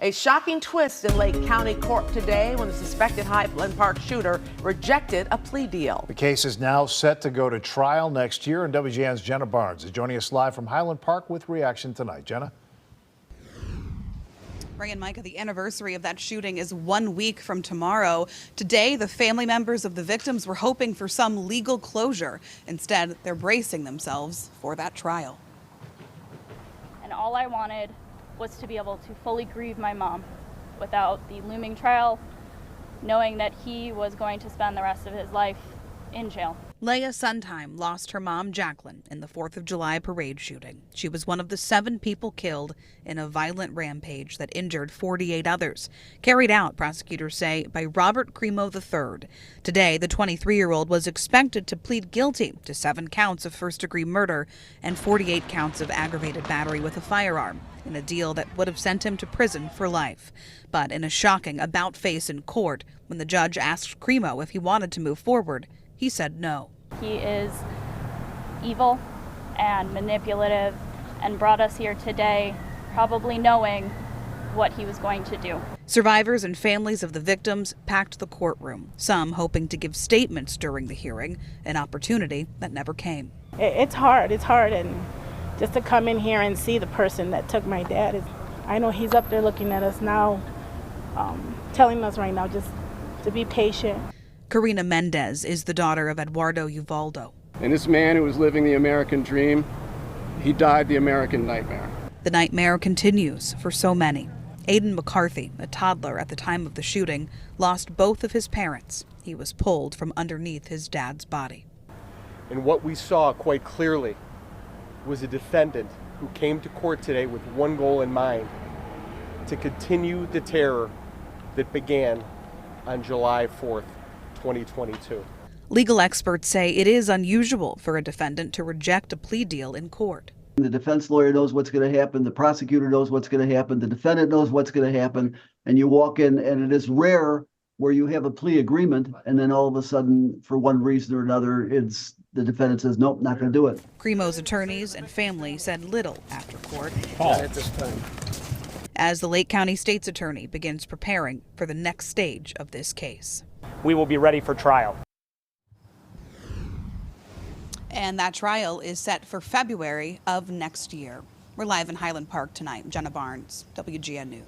A shocking twist in Lake County Court today when the suspected Highland Park shooter rejected a plea deal. The case is now set to go to trial next year, and WGN's Jenna Barnes is joining us live from Highland Park with reaction tonight. Jenna? Ray and Micah, the anniversary of that shooting is 1 week from tomorrow. Today, the family members of the victims were hoping for some legal closure. Instead, they're bracing themselves for that trial. And all I wanted was to be able to fully grieve my mom without the looming trial, knowing that he was going to spend the rest of his life in jail. Leah Sondheim lost her mom, Jacqueline, in the 4th of July parade shooting. She was one of the 7 people killed in a violent rampage that injured 48 others, carried out, prosecutors say, by Robert Crimo III. Today, the 23-year-old was expected to plead guilty to 7 counts of first-degree murder and 48 counts of aggravated battery with a firearm, in a deal that would have sent him to prison for life. But in a shocking about-face in court, when the judge asked Crimo if he wanted to move forward, he said no. He is evil and manipulative and brought us here today probably knowing what he was going to do. Survivors and families of the victims packed the courtroom, some hoping to give statements during the hearing, an opportunity that never came. It's hard, and just to come in here and see the person that took my dad, I know he's up there looking at us now, telling us right now just to be patient. Karina Mendez is the daughter of Eduardo Uvaldo. And this man who was living the American dream, he died the American nightmare. The nightmare continues for so many. Aiden McCarthy, a toddler at the time of the shooting, lost both of his parents. He was pulled from underneath his dad's body. And what we saw quite clearly was a defendant who came to court today with one goal in mind: to continue the terror that began on July 4th. 2022. Legal experts say it is unusual for a defendant to reject a plea deal in court. The defense lawyer knows what's going to happen. The prosecutor knows what's going to happen. The defendant knows what's going to happen. And you walk in, and it is rare where you have a plea agreement, and then all of a sudden, for one reason or another, the defendant says, nope, not going to do it. Crimo's attorneys and family said little after court. Not at this time. As the Lake County State's attorney begins preparing for the next stage of this case. We will be ready for trial. And that trial is set for February of next year. We're live in Highland Park tonight. Jenna Barnes, WGN News.